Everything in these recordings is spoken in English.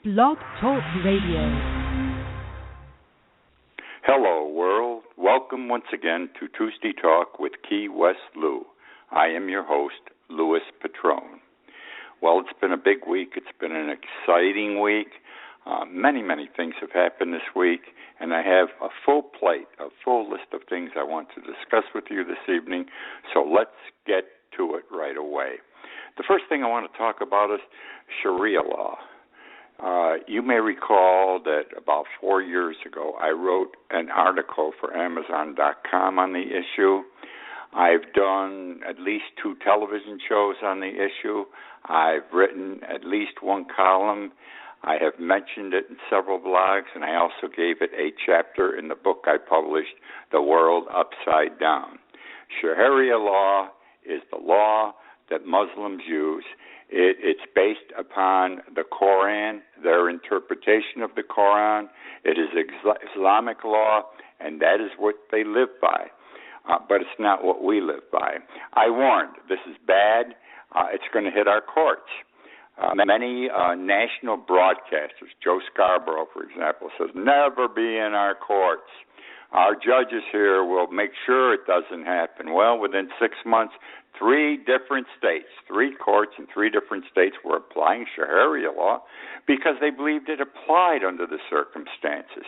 Blog Talk Radio. Hello, world. Welcome once again to Tuesday Talk with Key West Lou. I am your host, Louis Patrone. Well, it's been a big week. It's been an exciting week. Many things have happened this week, and I have a full list of things I want to discuss with you this evening. So let's get to it right away. The first thing I want to talk about is Sharia law. You may recall that about 4 years ago, I wrote an article for Amazon.com on the issue. I've done at least 2 television shows on the issue. I've written at least 1 column. I have mentioned it in several blogs, and I also gave it a chapter in the book I published, The World Upside Down. Sharia law is the law that Muslims use. It's based upon the Quran, their interpretation of the Quran. It is Islamic law, and that is what they live by. But it's not what we live by. I warned, this is bad. It's going to hit our courts. Many national broadcasters, Joe Scarborough, for example, says, never be in our courts. Our judges here will make sure it doesn't happen. Well, within 6 months, 3 different states, 3 courts in 3 different states were applying Sharia law because they believed it applied under the circumstances.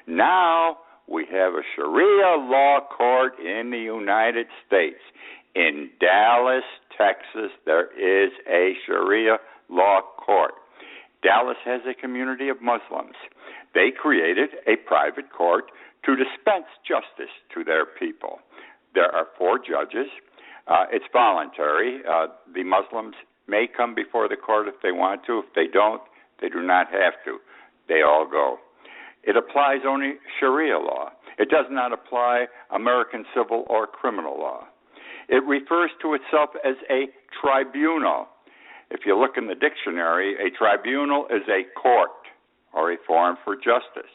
Now we have a Sharia law court in the United States. In Dallas, Texas, there is a Sharia law court. Dallas has a community of Muslims. They created a private court to dispense justice to their people. There are 4 judges. It's voluntary. The Muslims may come before the court if they want to. If they don't, they do not have to. They all go. It applies only Sharia law. It does not apply American civil or criminal law. It refers to itself as a tribunal. If you look in the dictionary, a tribunal is a court or a forum for justice.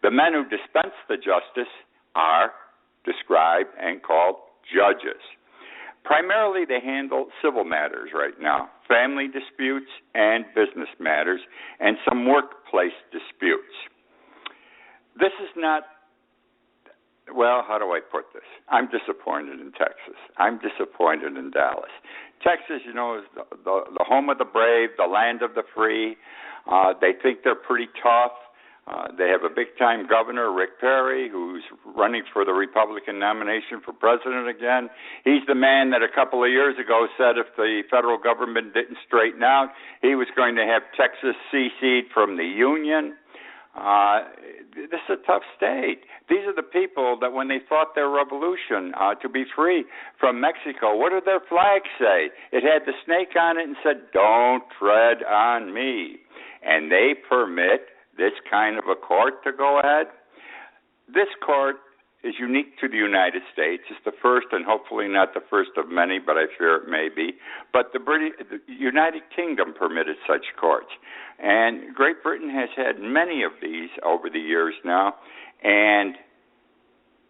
The men who dispense the justice are described and called judges. Primarily, they handle civil matters right now, family disputes and business matters, and some workplace disputes. This is not, well, how do I put this? I'm disappointed in Texas. I'm disappointed in Dallas. Texas, you know, is the home of the brave, the land of the free. They think they're pretty tough. They have a big-time governor, Rick Perry, who's running for the Republican nomination for president again. He's the man that a couple of years ago said if the federal government didn't straighten out, he was going to have Texas secede from the Union. This is a tough state. These are the people that when they fought their revolution to be free from Mexico, what did their flag say? It had the snake on it and said, "Don't tread on me." And they permit this kind of a court to go ahead. This court is unique to the United States. It's the first and hopefully not the first of many, but I fear it may be. But the United Kingdom permitted such courts. And Great Britain has had many of these over the years now. And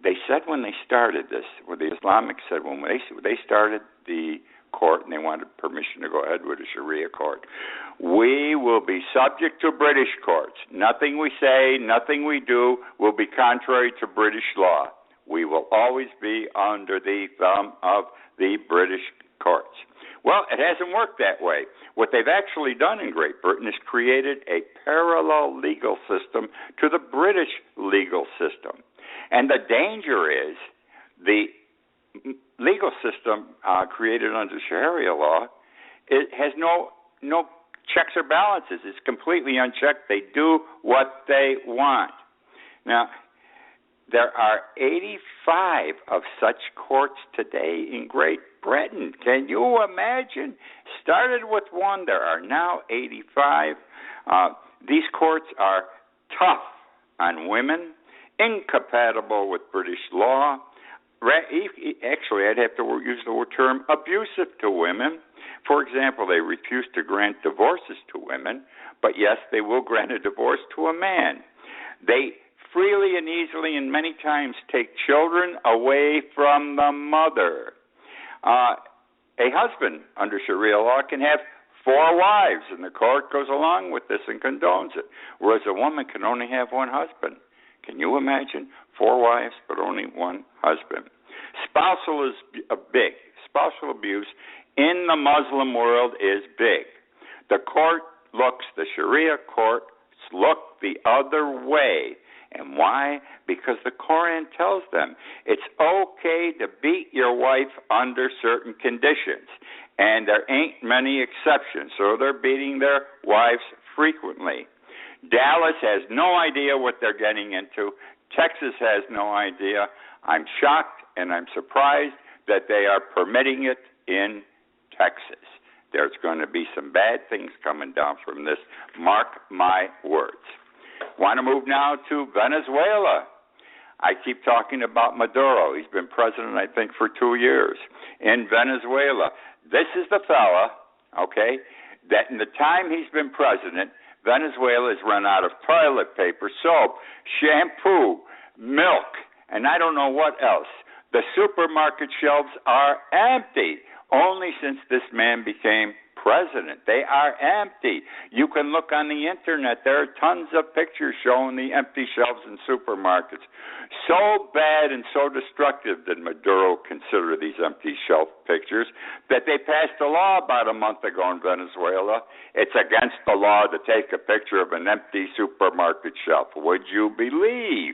they said when they started this, or the Islamics said when they started the court and they wanted permission to go ahead with a Sharia court, we will be subject to British courts. Nothing we say, nothing we do will be contrary to British law. We will always be under the thumb of the British courts. Well, it hasn't worked that way. What they've actually done in Great Britain is created a parallel legal system to the British legal system. And the danger is the legal system created under Sharia law, it has no checks or balances. It's completely unchecked. They do what they want. Now, there are 85 of such courts today in Great Britain. Can you imagine? Started with 1, there are now 85. These courts are tough on women, incompatible with British law. Actually, I'd have to use the term abusive to women. For example, they refuse to grant divorces to women, but yes, they will grant a divorce to a man. They freely and easily and many times take children away from the mother. A husband under Sharia law can have 4 wives, and the court goes along with this and condones it, whereas a woman can only have one husband. Can you imagine? 4 wives, but only one husband. Spousal abuse in the Muslim world is big. The Sharia courts look the other way. And why? Because the Quran tells them it's okay to beat your wife under certain conditions. And there ain't many exceptions. So they're beating their wives frequently. Dallas has no idea what they're getting into. Texas has no idea. I'm shocked and I'm surprised that they are permitting it in Texas. There's going to be some bad things coming down from this. Mark my words. Want to move now to Venezuela. I keep talking about Maduro. He's been president, I think, for 2 years. In Venezuela, this is the fella, okay, that in the time he's been president, Venezuela has run out of toilet paper, soap, shampoo, milk, and I don't know what else. The supermarket shelves are empty. Only since this man became president. They are empty. You can look on the internet. There are tons of pictures showing the empty shelves in supermarkets. So bad and so destructive did Maduro consider these empty shelf pictures that they passed a law about a month ago in Venezuela. It's against the law to take a picture of an empty supermarket shelf. Would you believe?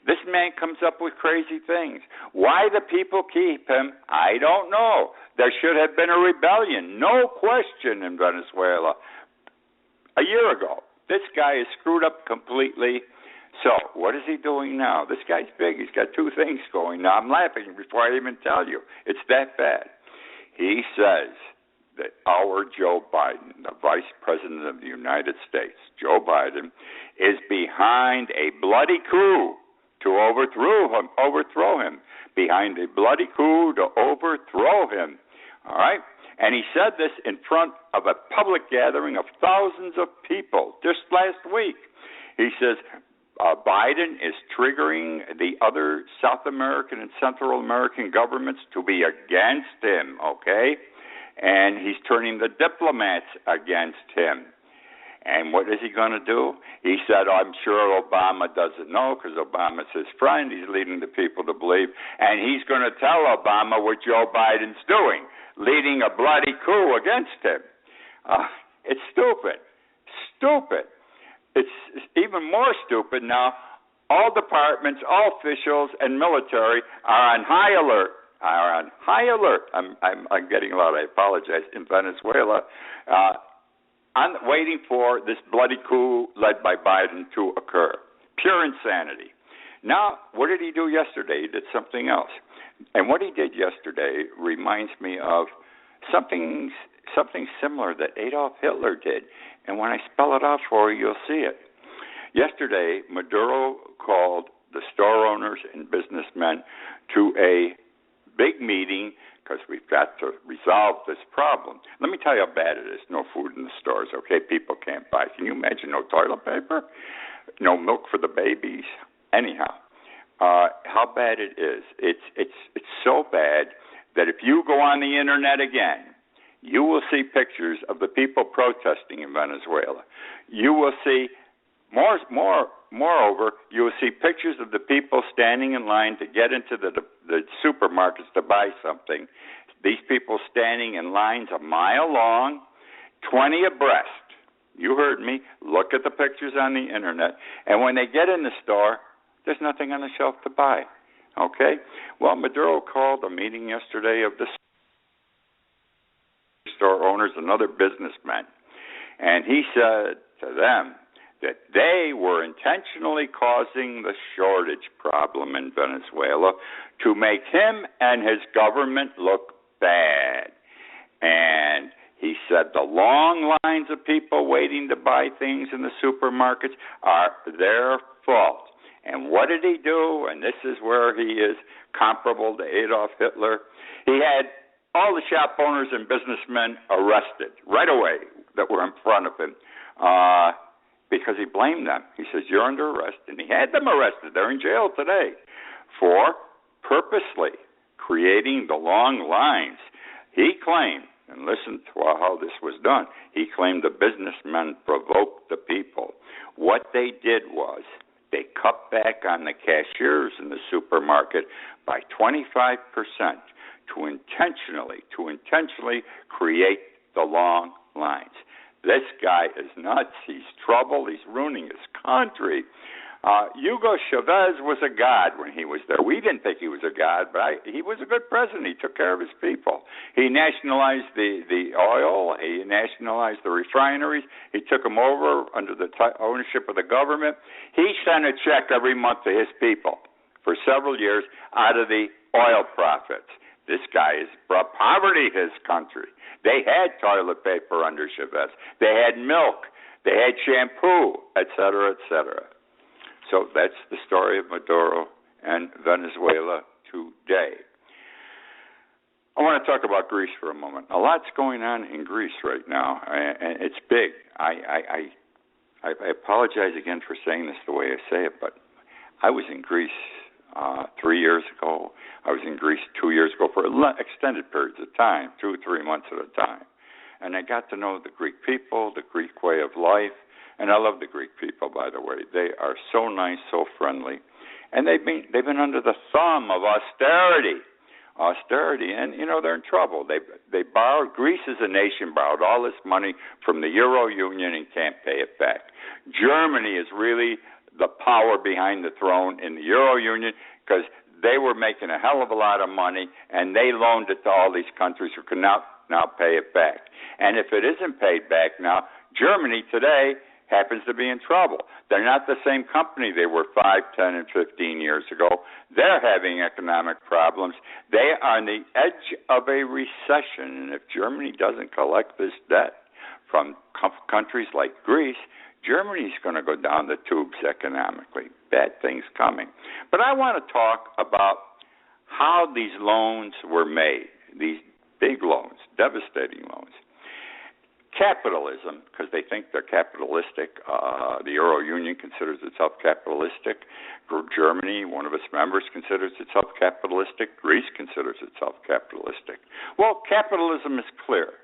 This man comes up with crazy things. Why the people keep him, I don't know. There should have been a rebellion, no question, in Venezuela a year ago. This guy is screwed up completely. So what is he doing now? This guy's big. He's got 2 things going. Now, I'm laughing before I even tell you. It's that bad. He says that our Joe Biden, the Vice President of the United States, Joe Biden, is behind a bloody coup to overthrow him, behind a bloody coup to overthrow him. All right? And he said this in front of a public gathering of thousands of people just last week. He says Biden is triggering the other South American and Central American governments to be against him, okay? And he's turning the diplomats against him. And what is he going to do? He said, I'm sure Obama doesn't know because Obama's his friend. He's leading the people to believe. And he's going to tell Obama what Joe Biden's doing, leading a bloody coup against him. It's stupid. Stupid. It's even more stupid now. All departments, all officials, and military are on high alert. I'm getting a lot, I apologize, in Venezuela. I'm waiting for this bloody coup led by Biden to occur. Pure insanity. Now, what did he do yesterday? He did something else. And what he did yesterday reminds me of something similar that Adolf Hitler did. And when I spell it out for you, you'll see it. Yesterday, Maduro called the store owners and businessmen to a big meeting because we've got to resolve this problem. Let me tell you how bad it is. No food in the stores, okay? People can't buy. Can you imagine no toilet paper? No milk for the babies? Anyhow, how bad it is. It's so bad that if you go on the internet again, you will see pictures of the people protesting in Venezuela. You will see, moreover, you will see pictures of the people standing in line to get into the supermarkets to buy something. These people standing in lines a mile long, 20 abreast. You heard me. Look at the pictures on the internet. And when they get in the store, there's nothing on the shelf to buy. Okay? Well, Maduro called a meeting yesterday of the store owners and other businessmen. And he said to them that they were intentionally causing the shortage problem in Venezuela to make him and his government look bad. And he said the long lines of people waiting to buy things in the supermarkets are their fault. And what did he do? And this is where he is comparable to Adolf Hitler. He had all the shop owners and businessmen arrested right away that were in front of him because he blamed them. He says, you're under arrest. And he had them arrested. They're in jail today for purposely creating the long lines. He claimed, and listen to how this was done. He claimed the businessmen provoked the people. What they did was they cut back on the cashiers in the supermarket by 25% to intentionally create the long lines. This guy is nuts. He's trouble. He's ruining his country. Hugo Chavez was a god when he was there. We didn't think he was a god, but he was a good president. He took care of his people. He nationalized the oil. He nationalized the refineries. He took them over under the ownership of the government. He sent a check every month to his people for several years out of the oil profits. This guy has brought poverty to his country. They had toilet paper under Chavez. They had milk. They had shampoo, et cetera, et cetera. So that's the story of Maduro and Venezuela today. I want to talk about Greece for a moment. A lot's going on in Greece right now, and it's big. I apologize again for saying this the way I say it, but I was in Greece 3 years ago. I was in Greece 2 years ago for extended periods of time, 2 or 3 months at a time. And I got to know the Greek people, the Greek way of life. And I love the Greek people, by the way. They are so nice, so friendly. And they've been under the thumb of austerity. And, they're in trouble. They borrowed, Greece as a nation borrowed all this money from the Euro Union and can't pay it back. Germany is really the power behind the throne in the Euro Union because they were making a hell of a lot of money, and they loaned it to all these countries who can now pay it back. And if it isn't paid back now, Germany today happens to be in trouble. They're not the same company they were 5, 10, and 15 years ago. They're having economic problems. They are on the edge of a recession, and if Germany doesn't collect this debt from countries like Greece, Germany's going to go down the tubes economically. Bad things coming. But I want to talk about how these loans were made, these big loans, devastating loans. Capitalism, because they think they're capitalistic. The Euro Union considers itself capitalistic. Germany, one of its members, considers itself capitalistic. Greece considers itself capitalistic. Well, capitalism is clear.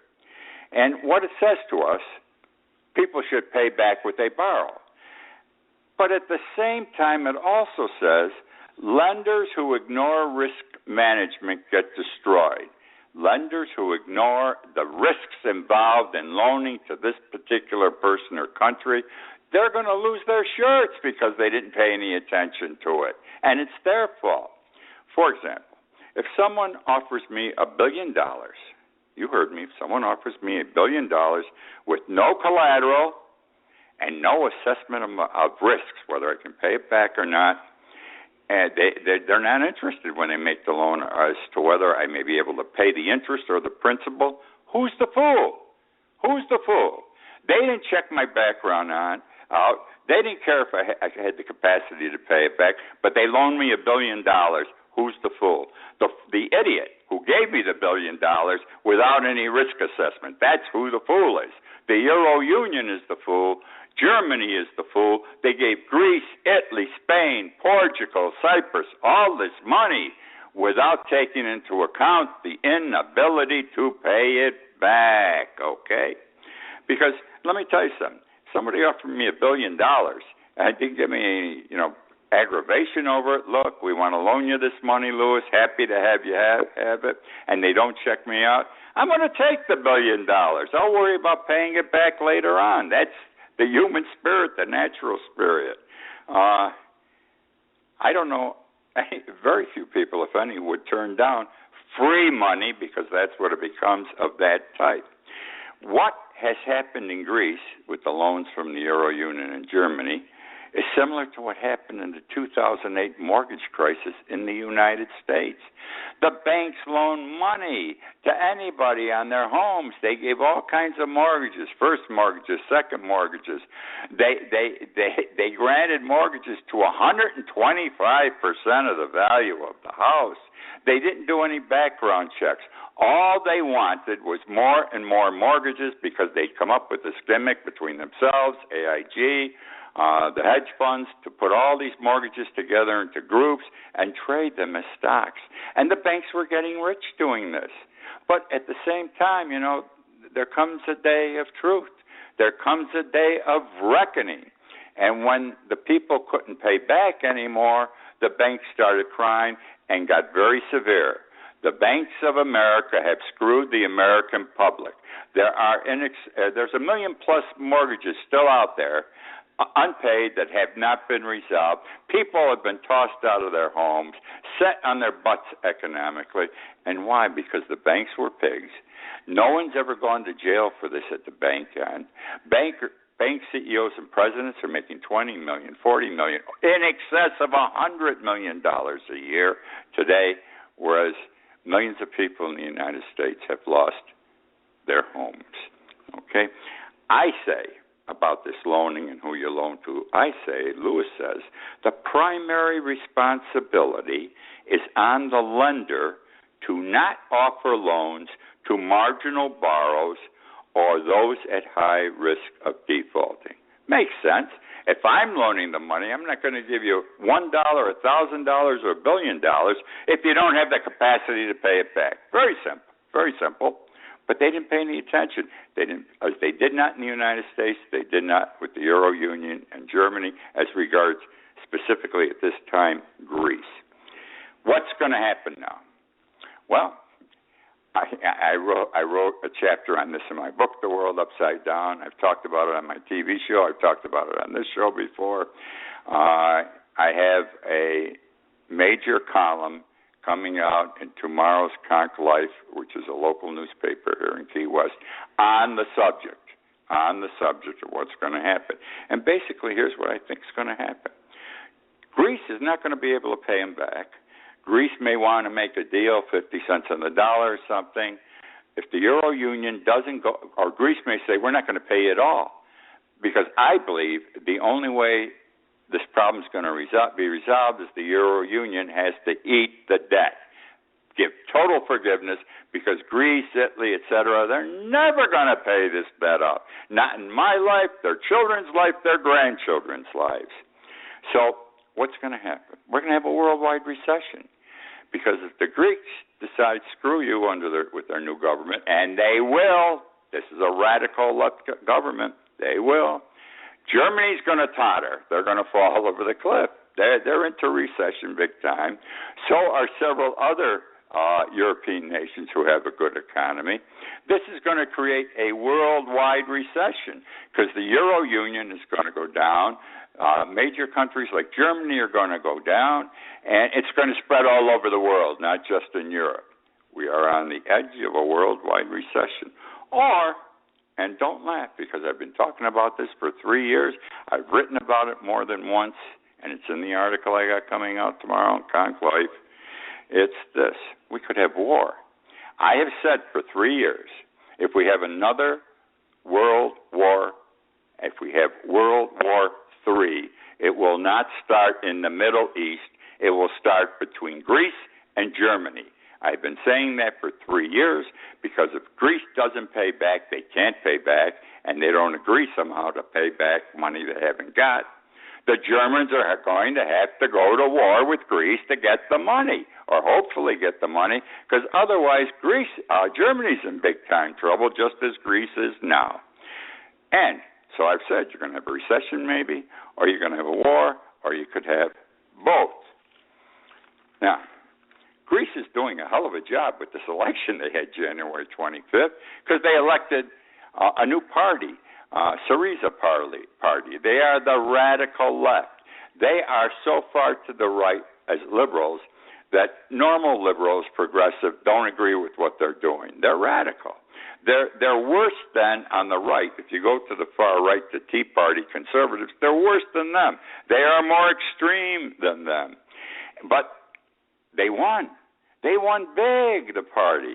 And what it says to us, people should pay back what they borrow. But at the same time, it also says lenders who ignore risk management get destroyed. Lenders who ignore the risks involved in loaning to this particular person or country, they're going to lose their shirts because they didn't pay any attention to it. And it's their fault. For example, if someone offers me $1 billion, you heard me, if someone offers me $1 billion with no collateral and no assessment of risks, whether I can pay it back or not, and they're not interested when they make the loan as to whether I may be able to pay the interest or the principal. Who's the fool? Who's the fool? They didn't check my background out. They didn't care if I had the capacity to pay it back, but they loaned me $1 billion. Who's the fool? The idiot who gave me the $1 billion without any risk assessment. That's who the fool is. The Euro Union is the fool. Germany is the fool. They gave Greece, Italy, Spain, Portugal, Cyprus all this money without taking into account the inability to pay it back, okay? Because let me tell you something. Somebody offered me $1 billion and didn't give me any, aggravation over it. Look, we want to loan you this money, Louis. Happy to have you have it. And they don't check me out. I'm going to take the $1 billion. I'll worry about paying it back later on. That's the human spirit, the natural spirit. I don't know, very few people, if any, would turn down free money because that's what it becomes of that type. What has happened in Greece with the loans from the Euro Union and Germany is similar to what happened in the 2008 mortgage crisis in the United States. The banks loaned money to anybody on their homes. They gave all kinds of mortgages, first mortgages, second mortgages. They granted mortgages to 125% of the value of the house. They didn't do any background checks. All they wanted was more and more mortgages because they'd come up with this gimmick between themselves, AIG, the hedge funds, to put all these mortgages together into groups and trade them as stocks. And the banks were getting rich doing this. But at the same time, there comes a day of truth. There comes a day of reckoning. And when the people couldn't pay back anymore, the banks started crying and got very severe. The banks of America have screwed the American public. There's 1 million plus mortgages still out there, unpaid, that have not been resolved. People have been tossed out of their homes, set on their butts economically. And why? Because the banks were pigs. No one's ever gone to jail for this at the bank end. Bank CEOs and presidents are making $20 million, $40 million, in excess of $100 million a year today, whereas millions of people in the United States have lost their homes. Okay? I say about this loaning and who you loan to, Lewis says, the primary responsibility is on the lender to not offer loans to marginal borrowers or those at high risk of defaulting. Makes sense. If I'm loaning the money, I'm not going to give you $1, $1,000, or $1 billion if you don't have the capacity to pay it back. Very simple. Very simple. But they didn't pay any attention. They did not in the United States. They did not with the Euro Union and Germany, as regards specifically at this time Greece. What's going to happen now? Well, I wrote a chapter on this in my book, The World Upside Down. I've talked about it on my TV show. I've talked about it on this show before. I have a major column coming out in tomorrow's Conch Life, which is a local newspaper here in Key West, on the subject of what's going to happen. And basically, here's what I think is going to happen. Greece is not going to be able to pay them back. Greece may want to make a deal, 50 cents on the dollar or something. If the Euro Union doesn't go, or Greece may say, we're not going to pay it all. Because I believe the only way this problem is going to be resolved is the Euro Union has to eat the debt, give total forgiveness, because Greece, Italy, etc., they're never going to pay this debt up. Not in my life, their children's life, their grandchildren's lives. So what's going to happen? We're going to have a worldwide recession. Because if the Greeks decide screw you with their new government, and they will, this is a radical left government, they will, Germany's going to totter. They're going to fall over the cliff. They're into recession big time. So are several other European nations who have a good economy. This is going to create a worldwide recession because the Euro Union is going to go down. Major countries like Germany are going to go down, and it's going to spread all over the world, not just in Europe. We are on the edge of a worldwide recession. And don't laugh, because I've been talking about this for 3 years. I've written about it more than once, and it's in the article I got coming out tomorrow on Conch Life. It's this. We could have war. I have said for 3 years, if we have another world war, if we have World War III, it will not start in the Middle East. It will start between Greece and Germany. I've been saying that for 3 years because if Greece doesn't pay back, they can't pay back, and they don't agree somehow to pay back money they haven't got. The Germans are going to have to go to war with Greece to get the money, or hopefully get the money, because otherwise Germany's in big-time trouble, just as Greece is now. And so I've said you're going to have a recession maybe, or you're going to have a war, or you could have both. Now, Greece is doing a hell of a job with this election they had January 25th because they elected a new party, Syriza party. They are the radical left. They are so far to the right as liberals that normal liberals, progressive, don't agree with what they're doing. They're radical. They're worse than on the right. If you go to the far right, the Tea Party conservatives, they're worse than them. They are more extreme than them. But they won. They won big, the party.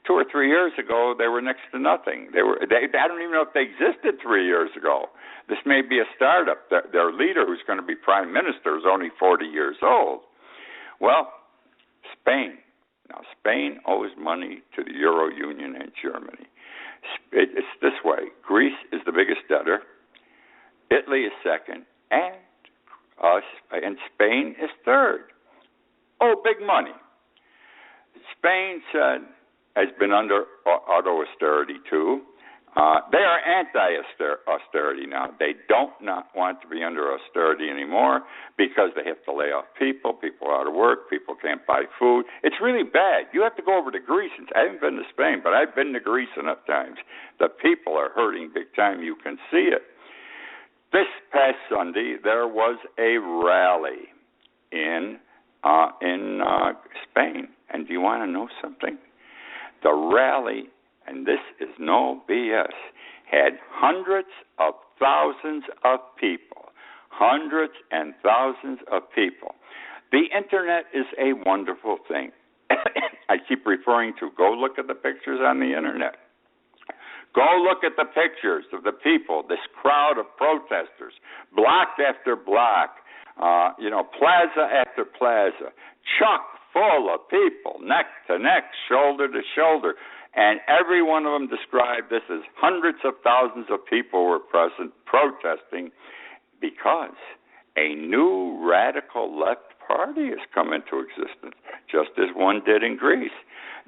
2 or 3 years ago, they were next to nothing. I don't even know if they existed 3 years ago. This may be a startup. Their leader, who's going to be prime minister, is only 40 years old. Well, Spain. Now, Spain owes money to the Euro Union and Germany. It's this way. Greece is the biggest debtor. Italy is second. And Spain is third. Oh, big money. Spain has been under auto-austerity too. They are anti-austerity now. They don't not want to be under austerity anymore because they have to lay off people. People are out of work. People can't buy food. It's really bad. You have to go over to Greece. I haven't been to Spain, but I've been to Greece enough times. The people are hurting big time. You can see it. This past Sunday, there was a rally in Spain. And do you want to know something? The rally, and this is no BS, had hundreds of thousands of people. Hundreds and thousands of people. The Internet is a wonderful thing. I keep referring to, go look at the pictures on the Internet. Go look at the pictures of the people, this crowd of protesters, block after block, plaza after plaza, chock full of people, neck to neck, shoulder to shoulder. And every one of them described this as hundreds of thousands of people were present protesting because a new radical left party has come into existence, just as one did in Greece.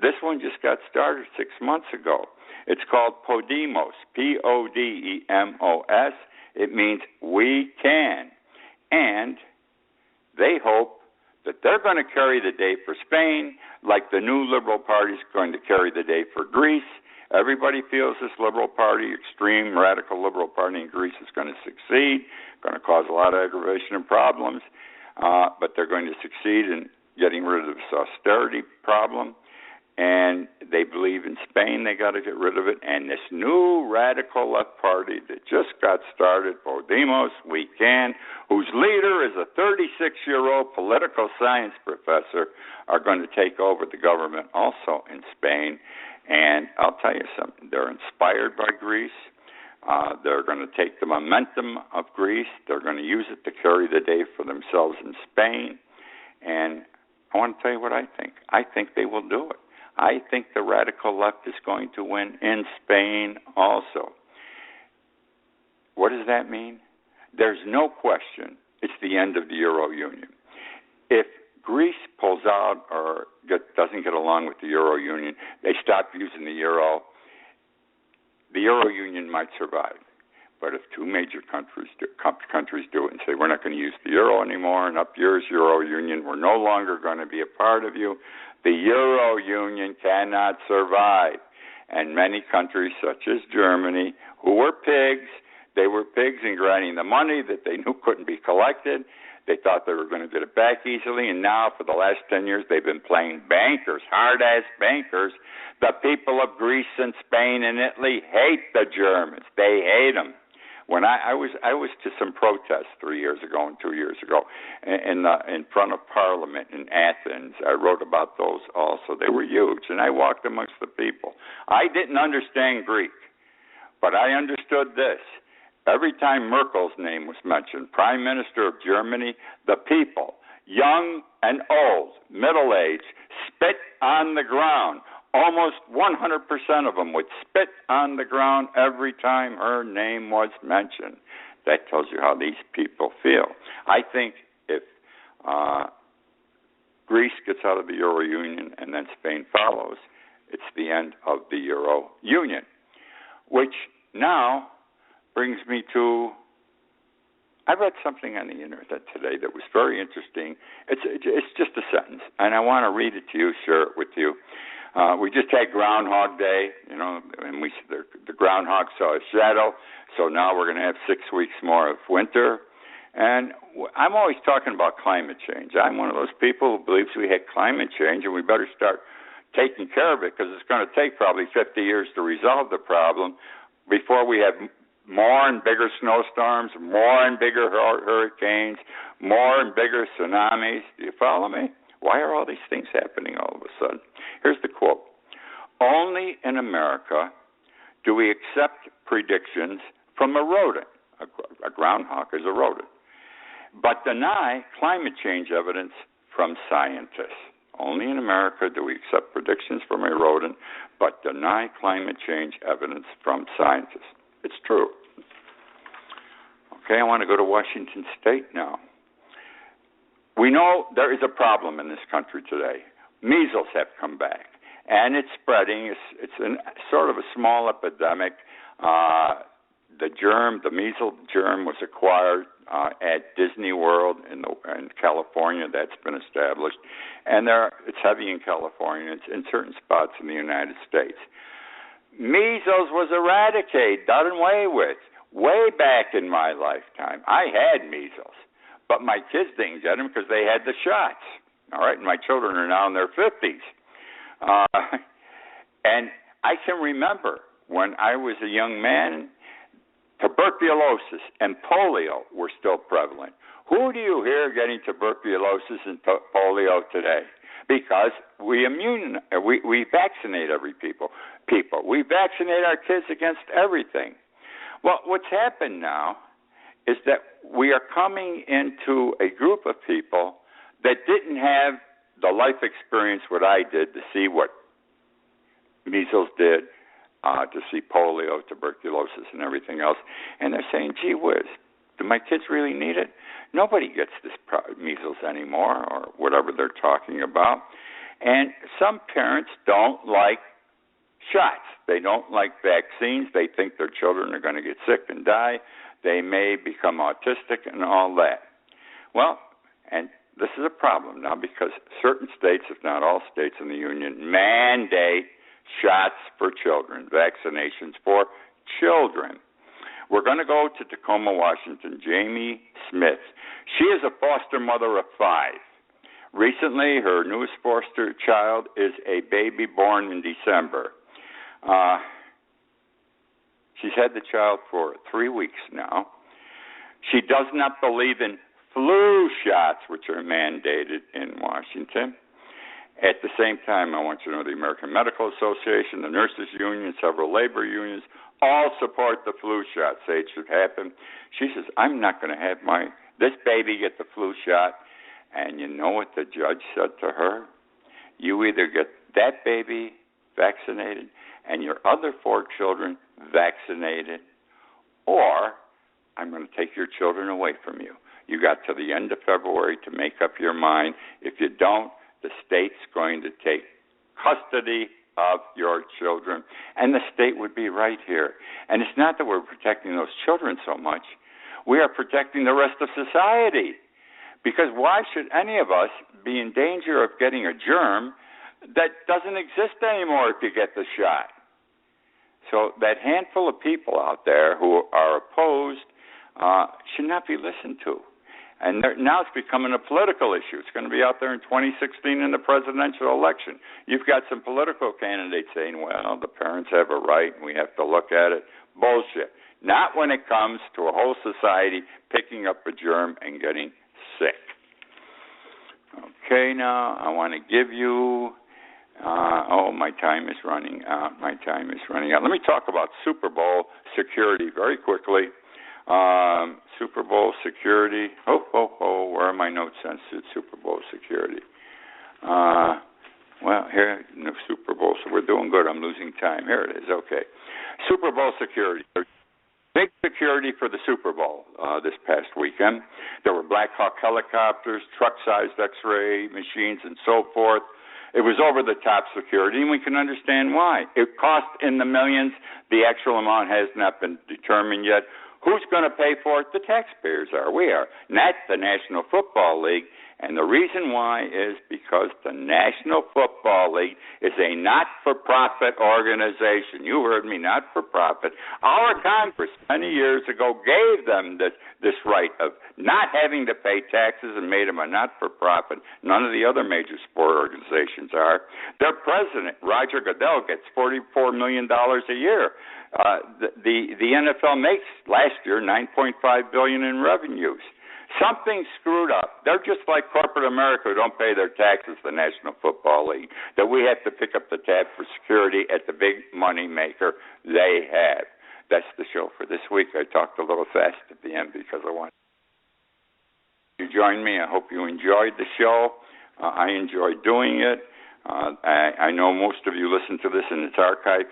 This one just got started 6 months ago. It's called Podemos, Podemos. It means we can. And they hope that they're going to carry the day for Spain, like the new Liberal Party is going to carry the day for Greece. Everybody feels this Liberal Party, extreme radical Liberal Party in Greece is going to succeed, going to cause a lot of aggravation and problems, but they're going to succeed in getting rid of this austerity problem. And they believe in Spain they got to get rid of it. And this new radical left party that just got started, Podemos, We Can, whose leader is a 36-year-old political science professor, are going to take over the government also in Spain. And I'll tell you something, they're inspired by Greece. They're going to take the momentum of Greece. They're going to use it to carry the day for themselves in Spain. And I want to tell you what I think. I think they will do it. I think the radical left is going to win in Spain also. What does that mean? There's no question it's the end of the Euro Union. If Greece pulls out or doesn't get along with the Euro Union, they stop using the Euro Union might survive. But if two major countries do it and say, we're not going to use the Euro anymore, and up yours, Euro Union, we're no longer going to be a part of you, the Euro Union cannot survive. And many countries, such as Germany, who were pigs, they were pigs in granting the money that they knew couldn't be collected. They thought they were going to get it back easily, and now for the last 10 years they've been playing bankers, hard-ass bankers. The people of Greece and Spain and Italy hate the Germans. They hate them. When I was to some protests 3 years ago and 2 years ago in front of Parliament in Athens. I wrote about those also. They were huge, and I walked amongst the people. I didn't understand Greek, but I understood this. Every time Merkel's name was mentioned, Prime Minister of Germany, the people, young and old, middle-aged, spit on the ground. Almost 100% of them would spit on the ground every time her name was mentioned. That tells you how these people feel. I think if Greece gets out of the Euro Union and then Spain follows, it's the end of the Euro Union. Which now brings me to, I read something on the internet today that was very interesting. It's just a sentence, and I want to read it to you, share it with you. We just had Groundhog Day, and the groundhog saw a shadow, so now we're going to have 6 weeks more of winter. And I'm always talking about climate change. I'm one of those people who believes we had climate change, and we better start taking care of it because it's going to take probably 50 years to resolve the problem before we have more and bigger snowstorms, more and bigger hurricanes, more and bigger tsunamis. Do you follow me? Why are all these things happening all of a sudden? Here's the quote. Only in America do we accept predictions from a rodent. A groundhog is a rodent. But deny climate change evidence from scientists. Only in America do we accept predictions from a rodent, but deny climate change evidence from scientists. It's true. Okay, I want to go to Washington State now. We know there is a problem in this country today. measles have come back, and it's spreading. It's sort of a small epidemic. The measles germ was acquired at Disney World in California. That's been established, and it's heavy in California. It's in certain spots in the United States. Measles was eradicated, done away with, way back in my lifetime. I had measles, but my kids didn't get them because they had the shots. All right, and my children are now in their 50s. And I can remember when I was a young man, tuberculosis and polio were still prevalent. Who do you hear getting tuberculosis and polio today? Because we vaccinate people. We vaccinate our kids against everything. Well, what's happened now is that we are coming into a group of people that didn't have the life experience what I did to see what measles did, to see polio, tuberculosis, and everything else. And they're saying, gee whiz, do my kids really need it? Nobody gets this measles anymore, or whatever they're talking about. And some parents don't like shots. They don't like vaccines. They think their children are going to get sick and die. They may become autistic and all that. Well, and this is a problem now because certain states, if not all states in the Union, mandate shots for children, vaccinations for children. We're going to go to Tacoma, Washington. Jamie Smith. She is a foster mother of 5. Recently, her newest foster child is a baby born in December. She's had the child for 3 weeks now. She does not believe in flu shots, which are mandated in Washington. At the same time, I want you to know the American Medical Association, the Nurses Union, several labor unions, all support the flu shot, say it should happen. She says, I'm not going to have this baby get the flu shot. And you know what the judge said to her? You either get that baby vaccinated and your other 4 children vaccinated, or I'm going to take your children away from you. You got to the end of February to make up your mind. If you don't, the state's going to take custody of your children, and the state would be right here. And it's not that we're protecting those children so much. We are protecting the rest of society, because why should any of us be in danger of getting a germ that doesn't exist anymore if you get the shot? So that handful of people out there who are opposed should not be listened to. And now it's becoming a political issue. It's going to be out there in 2016 in the presidential election. You've got some political candidates saying, well, the parents have a right and we have to look at it. Bullshit. Not when it comes to a whole society picking up a germ and getting sick. Okay, now I want to give you... my time is running out. Let me talk about Super Bowl security very quickly. Super Bowl security. Where are my notes on Super Bowl security? Here, no Super Bowl, so we're doing good. I'm losing time. Here it is. Okay. Super Bowl security. Big security for the Super Bowl this past weekend. There were Black Hawk helicopters, truck-sized X-ray machines, and so forth. It was over-the-top security, and we can understand why. It cost in the millions. The actual amount has not been determined yet. Who's going to pay for it? The taxpayers are. We are, not the National Football League. And the reason why is because the National Football League is a not-for-profit organization. You heard me, not-for-profit. Our Congress many years ago gave them this right of not having to pay taxes and made them a not-for-profit. None of the other major sport organizations are. Their president, Roger Goodell, gets $44 million a year. The NFL makes last year $9.5 billion in revenues. Something screwed up. They're just like corporate America who don't pay their taxes, the National Football League, that we have to pick up the tab for security at the big money maker they have. That's the show for this week. I talked a little fast at the end because I wanted you to join me. I hope you enjoyed the show. I enjoyed doing it. I know most of you listen to this in its archive.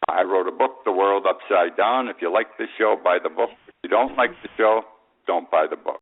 I wrote a book, The World Upside Down. If you like this show, buy the book. If you don't like the show, don't buy the book.